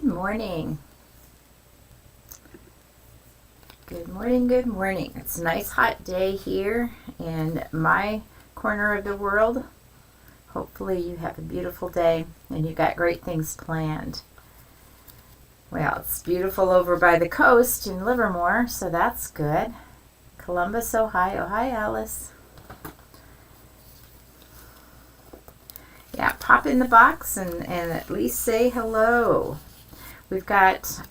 morning. Good morning, good morning. It's a nice hot day here in my corner of the world. Hopefully you have a beautiful day and you got great things planned. Well, it's beautiful over by the coast in Livermore, so that's good. Columbus, Ohio. Hi, Alice. Yeah, pop in the box and at least say hello. We've got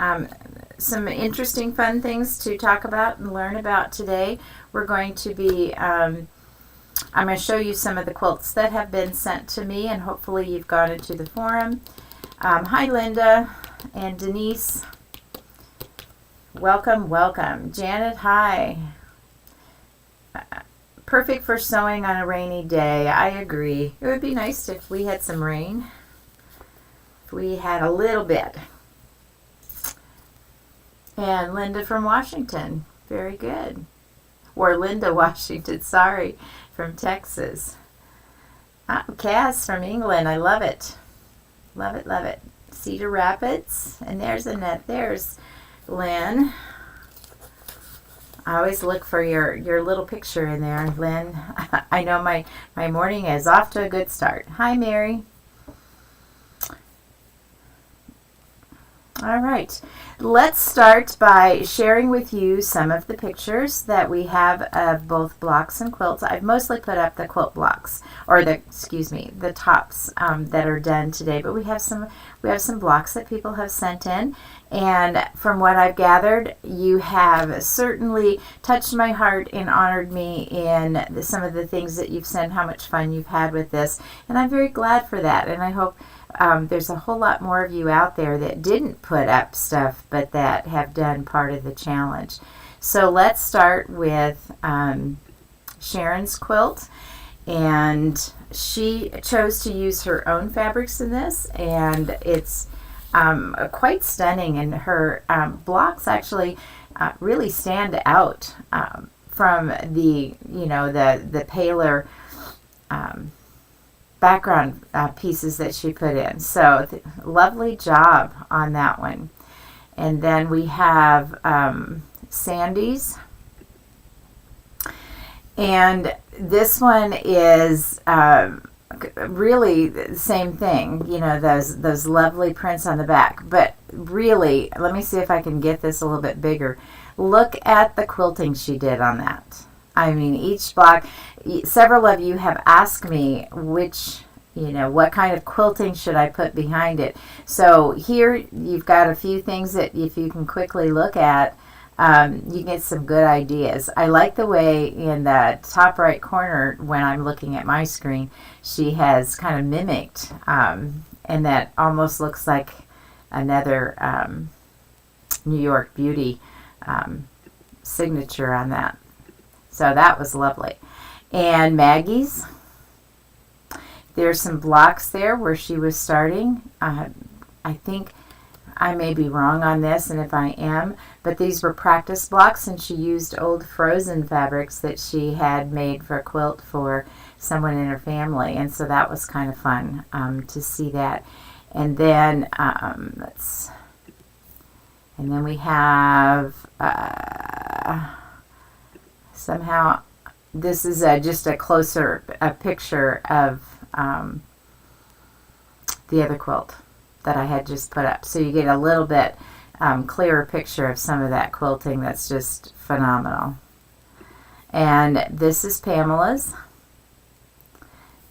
some interesting, fun things to talk about and learn about today. We're going to be, I'm going to show you some of the quilts that have been sent to me, and hopefully you've gone into the forum. Hi, Linda and Denise. Welcome, welcome. Janet, hi. Perfect for sewing on a rainy day. I agree. It would be nice if we had some rain. If we had a little bit. And Linda from Washington. Very good. Or Linda Washington, sorry, from Texas. Cass from England. I love it. Love it, love it. Cedar Rapids. And there's Annette. There's Lynn. I always look for your little picture in there, Lynn. I know my morning is off to a good start. Hi, Mary. All right. Let's start by sharing with you some of the pictures that we have of both blocks and quilts. I've mostly put up the quilt blocks, or the tops that are done today, but we have some blocks that people have sent in. And from what I've gathered, you have certainly touched my heart and honored me in some of the things that you've sent, how much fun you've had with this. And I'm very glad for that. And I hope there's a whole lot more of you out there that didn't put up stuff, but that have done part of the challenge. So let's start with Sharon's quilt. And she chose to use her own fabrics in this, and it's quite stunning, and her blocks actually really stand out from the paler background pieces that she put in. So lovely job on that one. And then we have Sandy's, and this one is really the same thing, those lovely prints on the back. But really, let me see if I can get this a little bit bigger. Look at the quilting she did on that. I mean, each block, several of you have asked me what kind of quilting should I put behind it. So here you've got a few things that if you can quickly look at, you get some good ideas. I like the way in the top right corner, when I'm looking at my screen, she has kind of mimicked, and that almost looks like another New York Beauty signature on that. So that was lovely. And Maggie's, there's some blocks there where she was starting. I think I may be wrong on this, and if I am, but these were practice blocks, and she used old frozen fabrics that she had made for a quilt for someone in her family, and so that was kind of fun to see that. And then we have somehow this is just a closer picture of the other quilt that I had just put up. So you get a little bit clearer picture of some of that quilting that's just phenomenal. And this is Pamela's.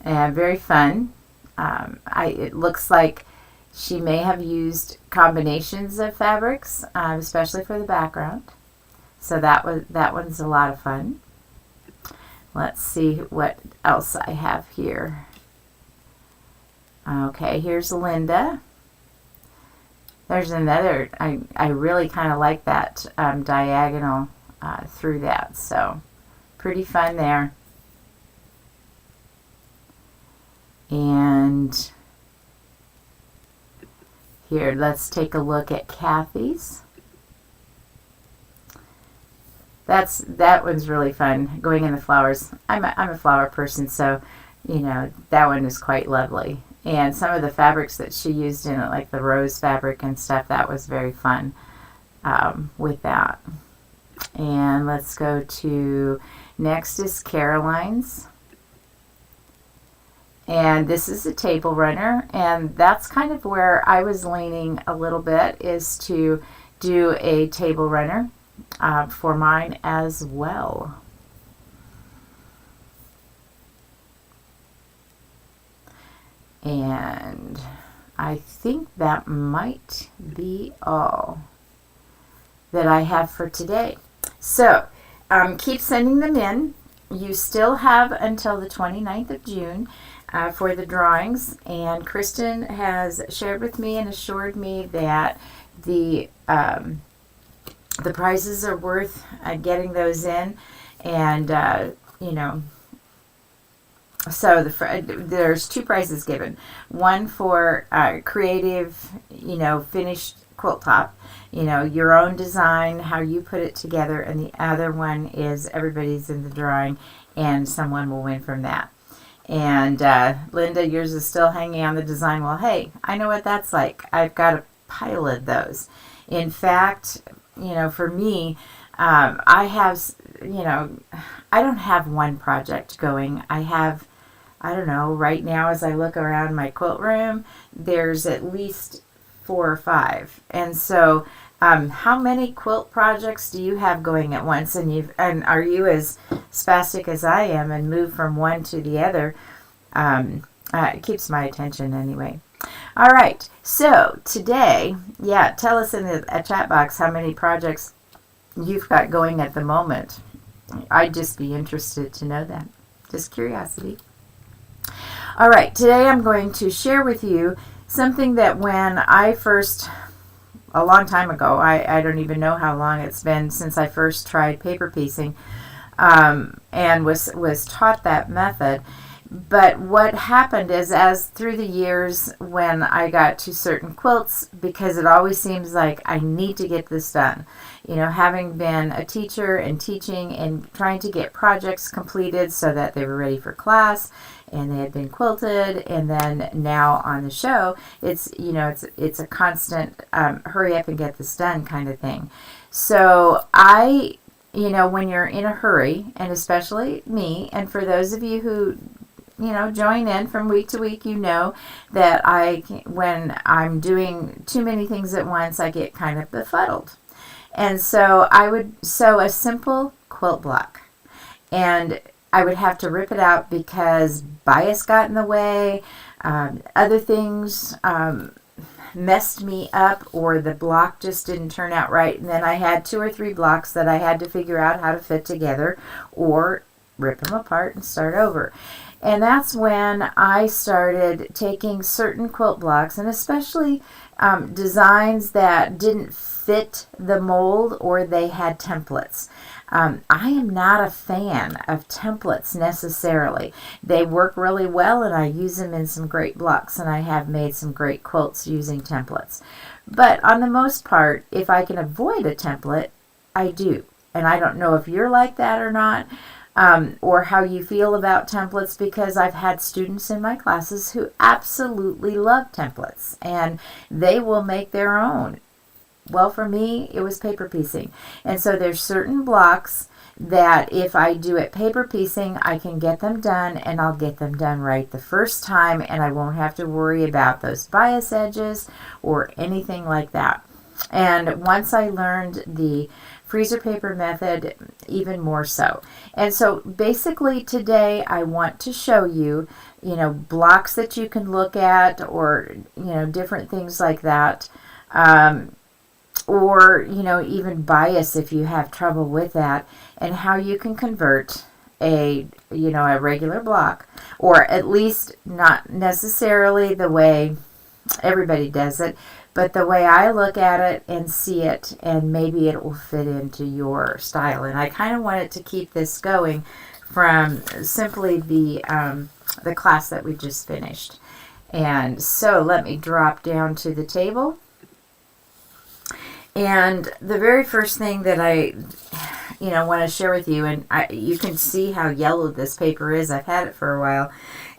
And very fun. It looks like she may have used combinations of fabrics, especially for the background. So that one's a lot of fun. Let's see what else I have here. Okay, here's Linda. There's another, I really kind of like that diagonal through that, so pretty fun there. And here, let's take a look at Kathy's. That one's really fun, going in the flowers. I'm a flower person, so you know, that one is quite lovely. And some of the fabrics that she used in it, like the rose fabric and stuff, that was very fun with that. And let's go to, next is Caroline's. And this is a table runner, and that's kind of where I was leaning a little bit, is to do a table runner for mine as well. And I think that might be all that I have for today. So keep sending them in. You still have until the 29th of June for the drawings, and Kristen has shared with me and assured me that the prizes are worth getting those in, and you know, so there's 2 prizes given. One for creative, you know, finished quilt top, you know, your own design, how you put it together, and the other one is everybody's in the drawing, and someone will win from that. And Linda, yours is still hanging on the design. Well, hey, I know what that's like. I've got a pile of those. In fact, you know, for me, I have, you know, I don't have one project going. I have, I don't know, right now as I look around my quilt room, there's at least 4 or 5. And so how many quilt projects do you have going at once? And are you as spastic as I am and move from one to the other? It keeps my attention anyway. All right, so today, yeah, tell us in the chat box how many projects you've got going at the moment. I'd just be interested to know that. Just curiosity. All right, today I'm going to share with you something that when I first, a long time ago, I don't even know how long it's been since I first tried paper piecing and was taught that method. But what happened is, as through the years when I got to certain quilts, because it always seems like I need to get this done, you know, having been a teacher and teaching and trying to get projects completed so that they were ready for class and they had been quilted, and then now on the show, it's, you know, it's a constant hurry up and get this done kind of thing. So you know, when you're in a hurry, and especially me, and for those of you who, you know, join in from week to week, you know that when I'm doing too many things at once, I get kind of befuddled. And so I would sew a simple quilt block, and I would have to rip it out because bias got in the way, other things messed me up, or the block just didn't turn out right, and then I had 2 or 3 blocks that I had to figure out how to fit together or rip them apart and start over. And that's when I started taking certain quilt blocks, and especially designs that didn't fit the mold or they had templates. I am not a fan of templates necessarily. They work really well, and I use them in some great blocks, and I have made some great quilts using templates. But on the most part, if I can avoid a template, I do. And I don't know if you're like that or not, or how you feel about templates, because I've had students in my classes who absolutely love templates, and they will make their own. Well, for me, it was paper piecing. And so there's certain blocks that if I do it paper piecing, I can get them done, and I'll get them done right the first time, and I won't have to worry about those bias edges or anything like that. And once I learned the freezer paper method, even more so. And so basically today I want to show you, you know, blocks that you can look at, or, you know, different things like that. Or, you know, even bias if you have trouble with that, and how you can convert a regular block, or at least not necessarily the way everybody does it, but the way I look at it and see it, and maybe it will fit into your style. And I kind of wanted to keep this going from simply the class that we just finished. And so let me drop down to the table. And the very first thing that I, want to share with you, and you can see how yellow this paper is. I've had it for a while.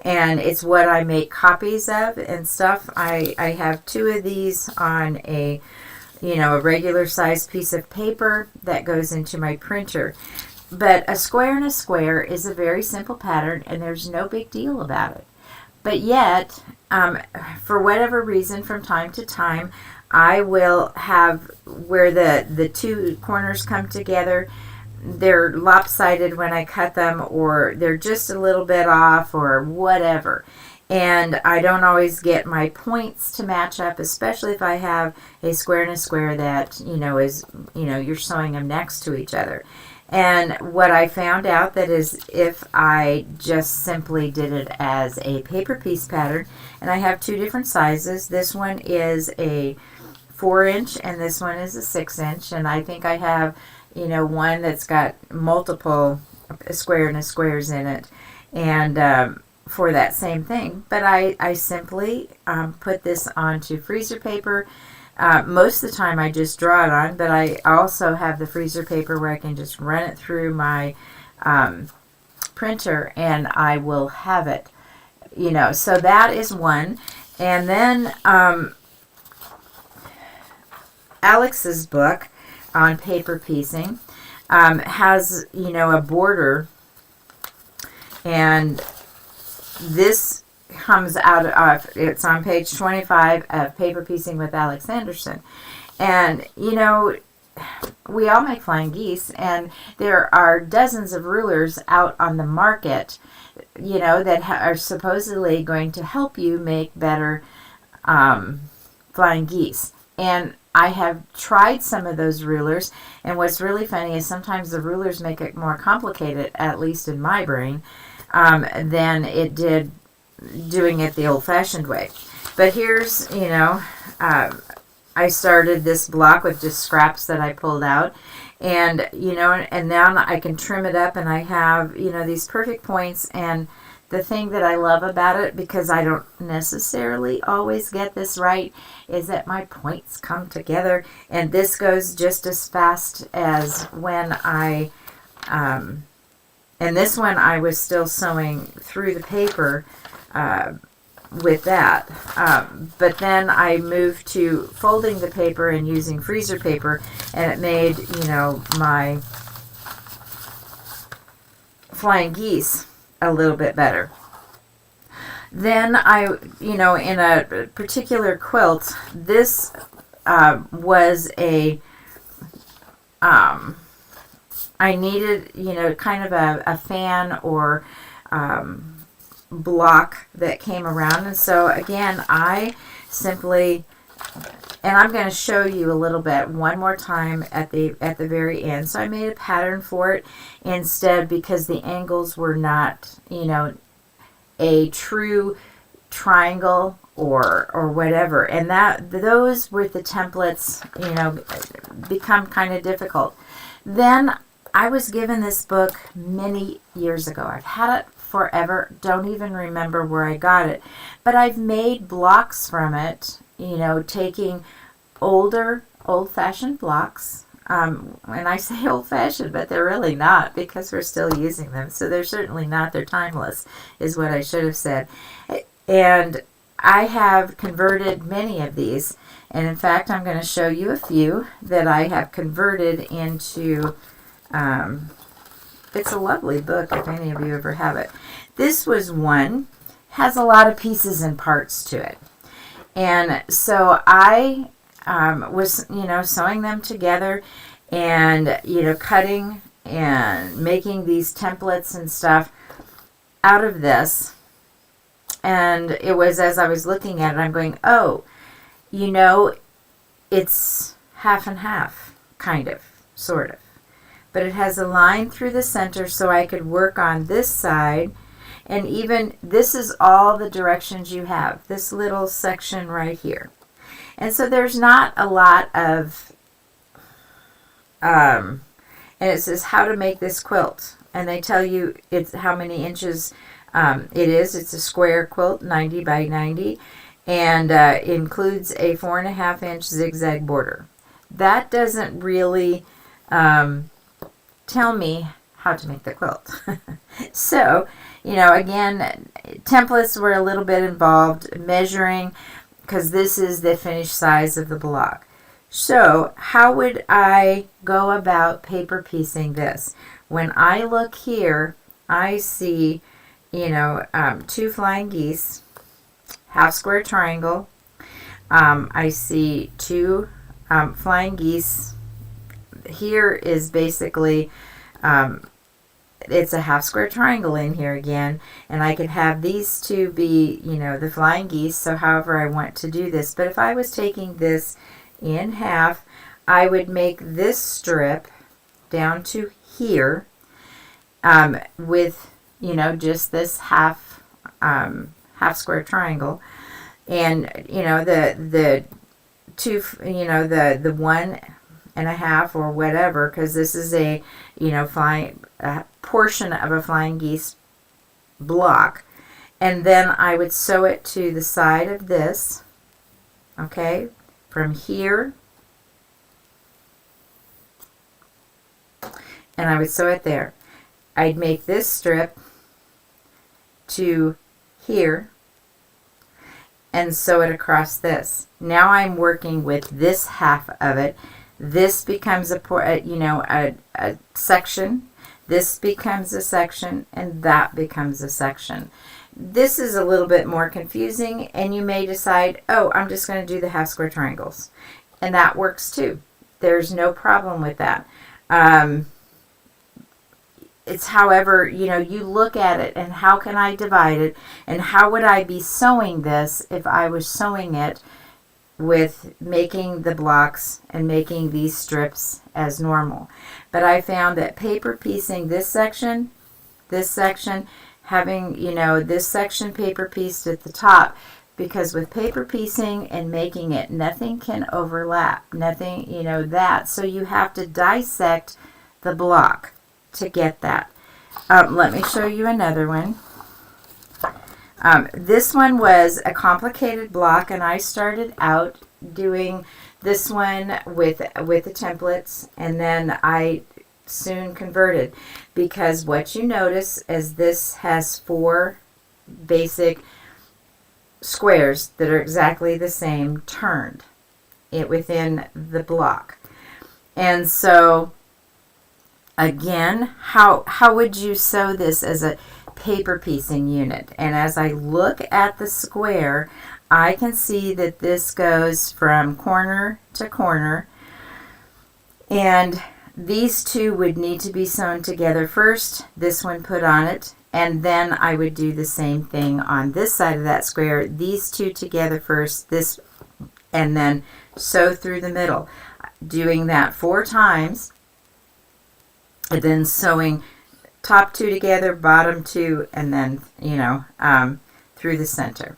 and it's what I make copies of and stuff. I have 2 of these on a a regular size piece of paper that goes into my printer. But a square and a square is a very simple pattern, and there's no big deal about it. But yet, for whatever reason, from time to time, I will have where the 2 corners come together. They're lopsided when I cut them, or they're just a little bit off, or whatever. And I don't always get my points to match up, especially if I have a square and a square that, is, you're sewing them next to each other. And what I found out that is if I just simply did it as a paper piece pattern, and I have 2 different sizes. This one is a 4-inch and this one is a 6-inch, and I think I have, one that's got multiple square and a squares in it, and for that same thing. But I simply put this onto freezer paper. Most of the time I just draw it on, but I also have the freezer paper where I can just run it through my printer and I will have it, so that is one. And then Alex's book on paper piecing has, a border, and this comes out of, it's on page 25 of Paper Piecing with Alex Anderson. And, we all make flying geese, and there are dozens of rulers out on the market, that are supposedly going to help you make better flying geese. And I have tried some of those rulers, and what's really funny is sometimes the rulers make it more complicated, at least in my brain, than it did doing it the old-fashioned way. But here's, I started this block with just scraps that I pulled out, and and now I can trim it up, and I have these perfect points. And the thing that I love about it, because I don't necessarily always get this right, is that my points come together, and this goes just as fast as when I and this one I was still sewing through the paper with that. But then I moved to folding the paper and using freezer paper, and it made, my flying geese a little bit better. Then I, in a particular quilt, this was a, I needed, kind of a fan or block that came around. And so again, I simply, and I'm going to show you a little bit one more time at the very end. So I made a pattern for it instead, because the angles were not, a true triangle or whatever. And those with the templates, become kind of difficult. Then I was given this book many years ago. I've had it forever. Don't even remember where I got it. But I've made blocks from it, taking old-fashioned blocks. And I say old-fashioned, but they're really not, because we're still using them. So they're certainly not. They're timeless, is what I should have said. And I have converted many of these. And in fact, I'm going to show you a few that I have converted into. It's a lovely book if any of you ever have it. This was one, has a lot of pieces and parts to it. And so I was, sewing them together and, cutting and making these templates and stuff out of this. And it was, as I was looking at it, I'm going, oh, it's half and half, kind of, sort of. But it has a line through the center, so I could work on this side. And even this is all the directions you have, this little section right here. And so there's not a lot of, and it says how to make this quilt. And they tell you it's how many inches it is. It's a square quilt, 90 by 90, and includes a 4.5-inch zigzag border. That doesn't really tell me how to make the quilt. So, you know, again, templates were a little bit involved, measuring, because this is the finished size of the block. So how would I go about paper piecing this? When I look here, I see, you know, 2 flying geese, half square triangle. I see 2 flying geese. Here is basically, it's a half square triangle in here again, and I could have these 2 be, you know, the flying geese, so however I want to do this. But if I was taking this in half, I would make this strip down to here, with, you know, just this half square triangle, and, you know, the 2, you know, the 1.5 or whatever, because this is a, you know, portion of a flying geese block. And then I would sew it to the side of this, okay, from here, and I would sew it there. I'd make this strip to here and sew it across this. Now I'm working with this half of it. This becomes a section. This becomes a section, and that becomes a section. This is a little bit more confusing, and you may decide, oh, I'm just going to do the half square triangles, and that works too. There's no problem with that. It's however, you know, you look at it and how can I divide it, and how would I be sewing this if I was sewing it with making the blocks and making these strips as normal. But I found that paper piecing this section, having, you know, this section paper pieced at the top, because with paper piecing and making it, nothing can overlap, nothing, you know, that. So you have to dissect the block to get that. Let me show you another one. This one was a complicated block, and I started out doing this one with the templates, and then I soon converted, because what you notice is this has 4 basic squares that are exactly the same turned within the block. And so again, how would you sew this as a paper piecing unit? And as I look at the square, I can see that this goes from corner to corner, and these 2 would need to be sewn together first, this one put on it, and then I would do the same thing on this side of that square, these 2 together first, this, and then sew through the middle, doing that 4 times, and then sewing top 2 together, bottom 2, and then, you know, through the center.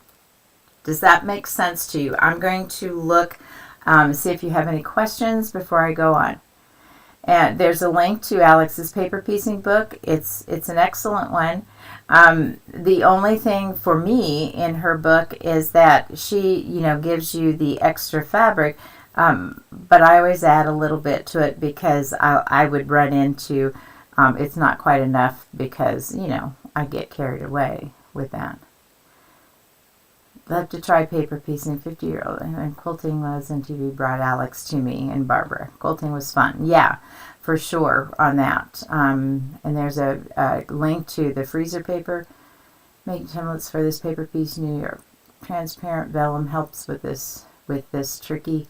Does that make sense to you? I'm going to look, see if you have any questions before I go on. And there's a link to Alex's paper piecing book. It's an excellent one. The only thing for me in her book is that she, you know, gives you the extra fabric, but I always add a little bit to it, because I would run into it's not quite enough, because, you know, I get carried away with that. Love to try paper piecing. 50-year-old and quilting was in TV brought Alex to me and Barbara. Quilting was fun. Yeah, for sure on that. And there's a link to the freezer paper. Making templates for this paper piece. New York transparent vellum helps with this tricky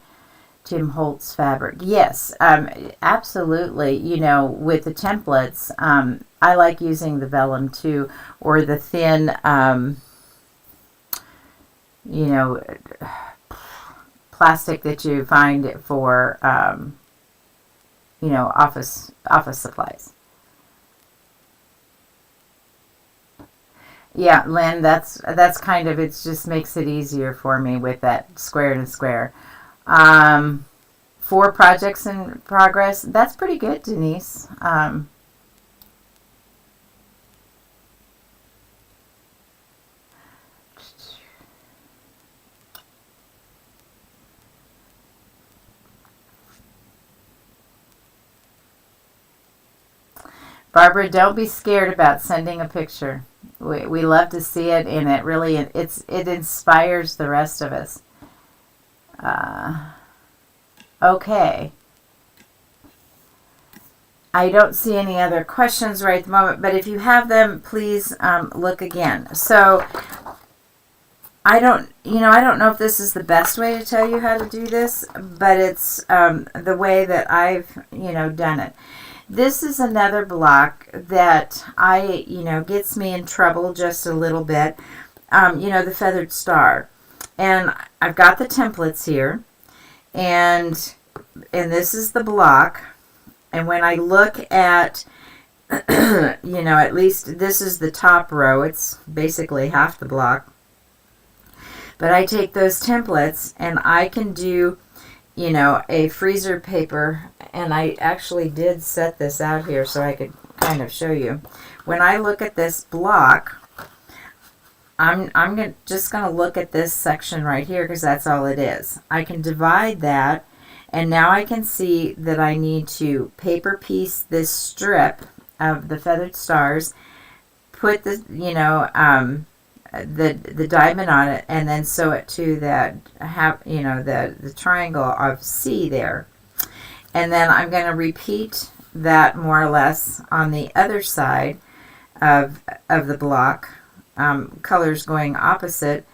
Tim Holtz fabric. Yes, absolutely. You know, with the templates, I like using the vellum too, or the thin, you know, plastic that you find for, you know, office supplies. Yeah, Lynn, that's kind of, it just makes it easier for me with that square and square. 4 projects in progress. That's pretty good, Denise. Barbara, don't be scared about sending a picture. we love to see it, and it really it inspires the rest of us. Okay. I don't see any other questions right at the moment, but if you have them, please look again. So I don't know if this is the best way to tell you how to do this, but it's the way that I've, done it. This is another block that gets me in trouble just a little bit. The feathered star. And I've got the templates here, and this is the block. And when I look at, at least this is the top row. It's basically half the block. But I take those templates and I can do, a freezer paper. And I actually did set this out here so I could kind of show you. When I look at this block, I'm just going to look at this section right here because that's all it is. I can divide that. And now I can see that I need to paper piece this strip of the feathered stars, put the the diamond on it, and then sew it to that the triangle of C there. And then I'm going to repeat that more or less on the other side of the block, colors going opposite,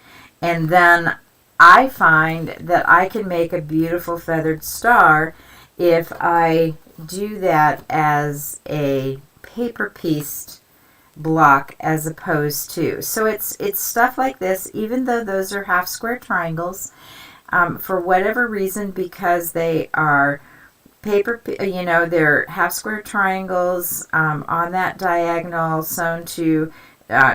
and then I find that I can make a beautiful feathered star if I do that as a paper pieced block as opposed to. So it's stuff like this, even though those are half square triangles, for whatever reason, because they are paper, they're half square triangles on that diagonal sewn to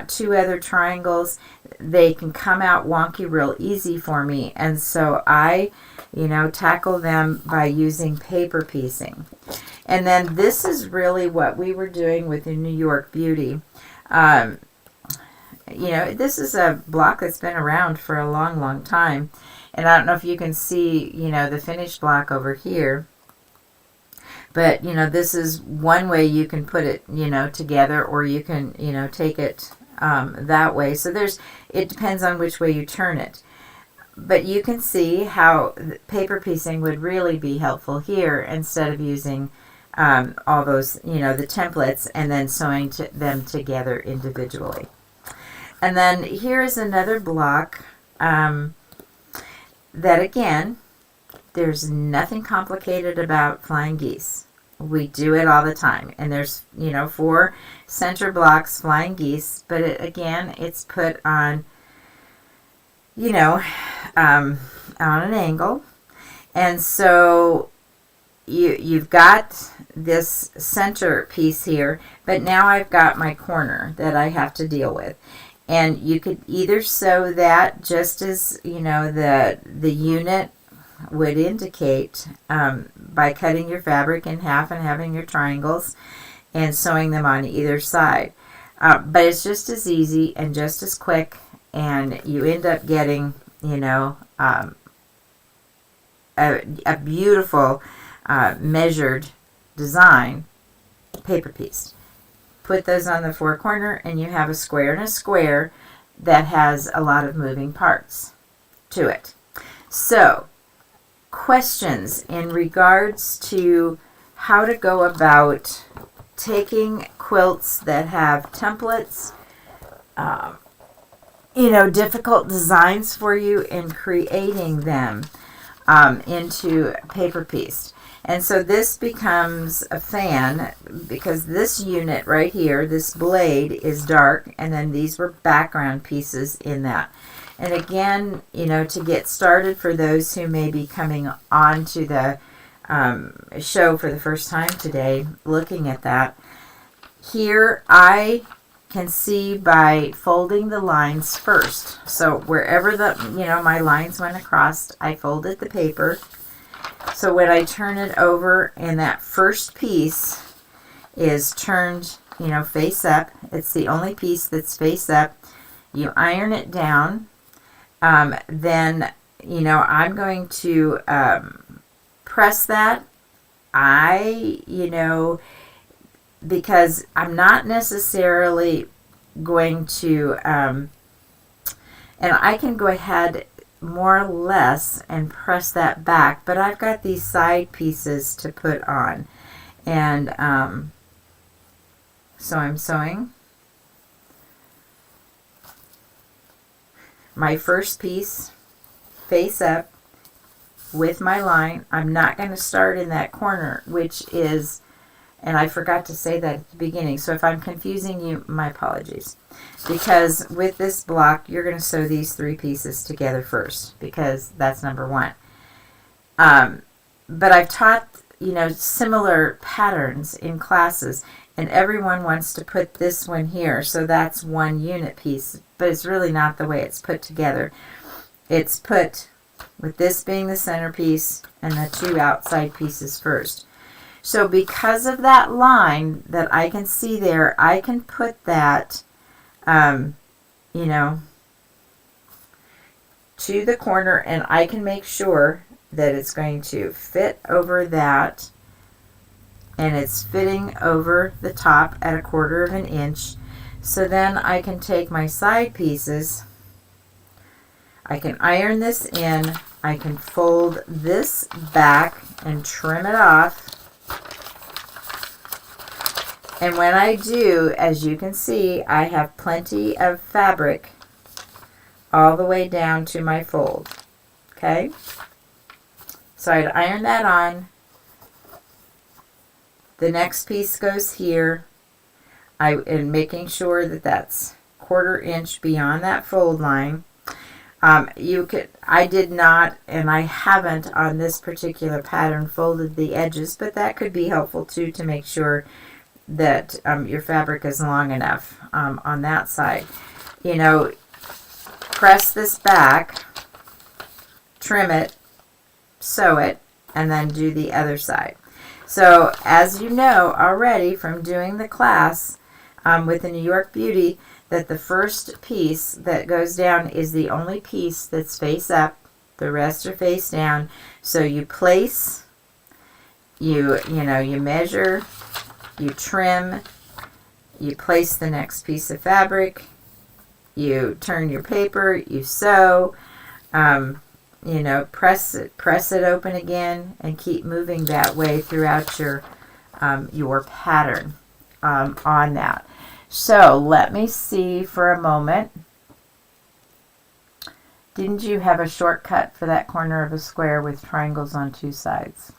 two other triangles. They can come out wonky real easy for me, and so I tackle them by using paper piecing. And then this is really what we were doing with the New York Beauty. This is a block that's been around for a long time, and I don't know if you can see the finished block over here, but this is one way you can put it together, or you can take it that way. So it depends on which way you turn it. But you can see how paper piecing would really be helpful here instead of using all those, the templates and then sewing them together individually. And then here is another block that, again, there's nothing complicated about flying geese. We do it all the time. And there's, 4 center blocks, flying geese, but it's put on, on an angle. And so you've got this center piece here, but now I've got my corner that I have to deal with. And you could either sew that just as, the unit would indicate by cutting your fabric in half and having your triangles and sewing them on either side. But it's just as easy and just as quick, and you end up getting, a beautiful measured design paper piece. Put those on the 4 corner and you have a square and a square that has a lot of moving parts to it. So, questions in regards to how to go about taking quilts that have templates, difficult designs for you, and creating them into paper piece. And so this becomes a fan because this unit right here, this blade, is dark, and then these were background pieces in that. And again, to get started for those who may be coming on to the show for the first time today, looking at that, here I can see by folding the lines first. So wherever my lines went across, I folded the paper. So when I turn it over and that first piece is turned, face up, it's the only piece that's face up, you iron it down. Then, I'm going to press that. Because I'm not necessarily going to, and I can go ahead more or less and press that back, but I've got these side pieces to put on. And so I'm sewing my first piece face up with my line. I'm not going to start in that corner, which is, and I forgot to say that at the beginning, so if I'm confusing you, my apologies. Because with this block, you're going to sew these 3 pieces together first, because that's number 1. But I've taught, similar patterns in classes, and everyone wants to put this one here, so that's 1 unit piece, but it's really not the way it's put together. It's put with this being the centerpiece and the 2 outside pieces first. So because of that line that I can see there, I can put that, to the corner, and I can make sure that it's going to fit over that, and it's fitting over the top at 1/4 of an inch. So then I can take my side pieces, I can iron this in, I can fold this back and trim it off. And when I do, as you can see, I have plenty of fabric all the way down to my fold. Okay? So I'd iron that on. The next piece goes here. I am making sure that that's 1/4 inch beyond that fold line. I did not, and I haven't on this particular pattern, folded the edges, but that could be helpful too, to make sure that your fabric is long enough on that side. Press this back, trim it, sew it, and then do the other side. So as you know already from doing the class with the New York Beauty, that the first piece that goes down is the only piece that's face up. The rest are face down. So you place, you measure, you trim, you place the next piece of fabric, you turn your paper, you sew, press it open again, and keep moving that way throughout your pattern on that. So let me see for a moment. Didn't you have a shortcut for that corner of a square with triangles on 2 sides?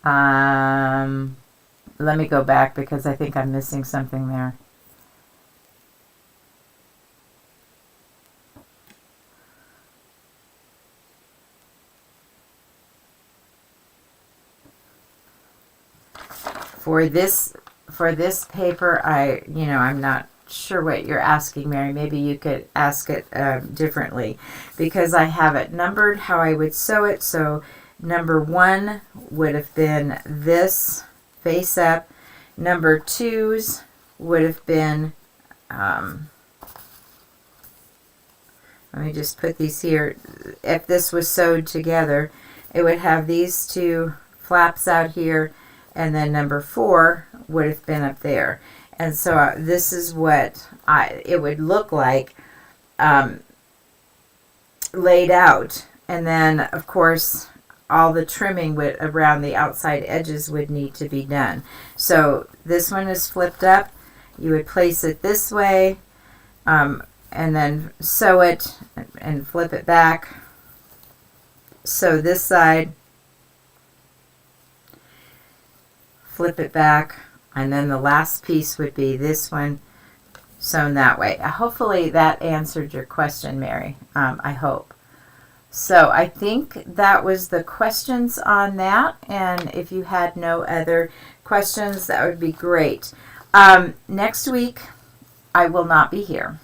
Let me go back because I think I'm missing something there. For this paper, I'm not sure what you're asking, Mary. Maybe you could ask it differently, because I have it numbered how I would sew it. So number 1 would have been this face up. Number 2's would have been, let me just put these here. If this was sewed together, it would have these 2 flaps out here, and then number 4 would have been up there. And so this is what it would look like laid out. And then, of course, all the trimming around the outside edges would need to be done. So this one is flipped up. You would place it this way, and then sew it and flip it back. Sew this side, flip it back, and then the last piece would be this one sewn that way. Hopefully that answered your question, Mary. I hope. So I think that was the questions on that, and if you had no other questions, that would be great. Next week, I will not be here.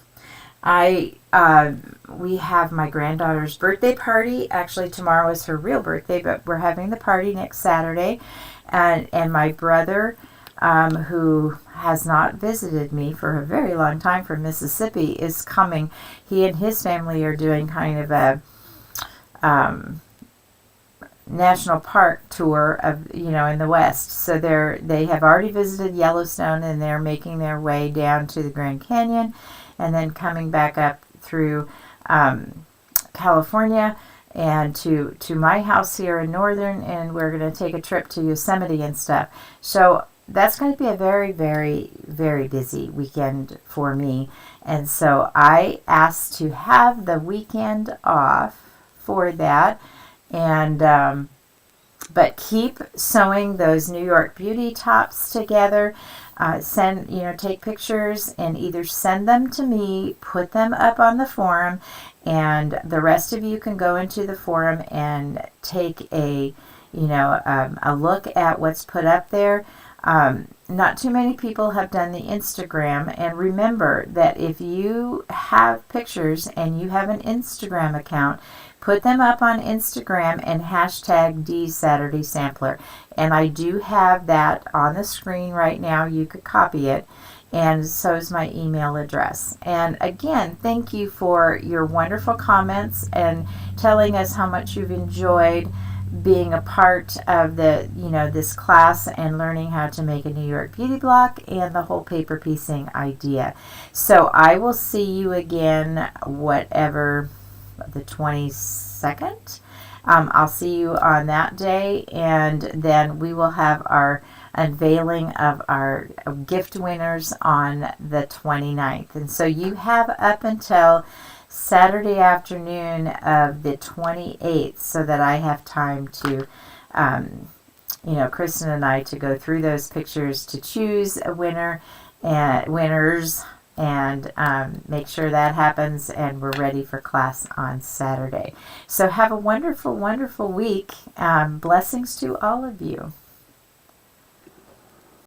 We have my granddaughter's birthday party. Actually, tomorrow is her real birthday, but we're having the party next Saturday. And my brother, who has not visited me for a very long time from Mississippi, is coming. He and his family are doing kind of national park tour of, in the West. So they have already visited Yellowstone, and they're making their way down to the Grand Canyon and then coming back up through California and to my house here in Northern, and we're going to take a trip to Yosemite and stuff. So that's going to be a very, very, very busy weekend for me. And so I asked to have the weekend off for that. And but keep sewing those New York Beauty tops together. Take pictures and either send them to me, put them up on the forum, and the rest of you can go into the forum and take a look at what's put up there. Not too many people have done the Instagram, and remember that if you have pictures and you have an Instagram account, put them up on Instagram and hashtag Dee Saturday Sampler. And I do have that on the screen right now. You could copy it, and so is my email address. And again, thank you for your wonderful comments and telling us how much you've enjoyed being a part of this class and learning how to make a New York Beauty block and the whole paper piecing idea. So I will see you again, whatever, the 22nd. I'll see you on that day, and then we will have our unveiling of our gift winners on the 29th. And so you have up until Saturday afternoon of the 28th so that I have time to, Kristen and I, to go through those pictures to choose a winner and winners and make sure that happens, and we're ready for class on Saturday. So have a wonderful, wonderful week. Blessings to all of you.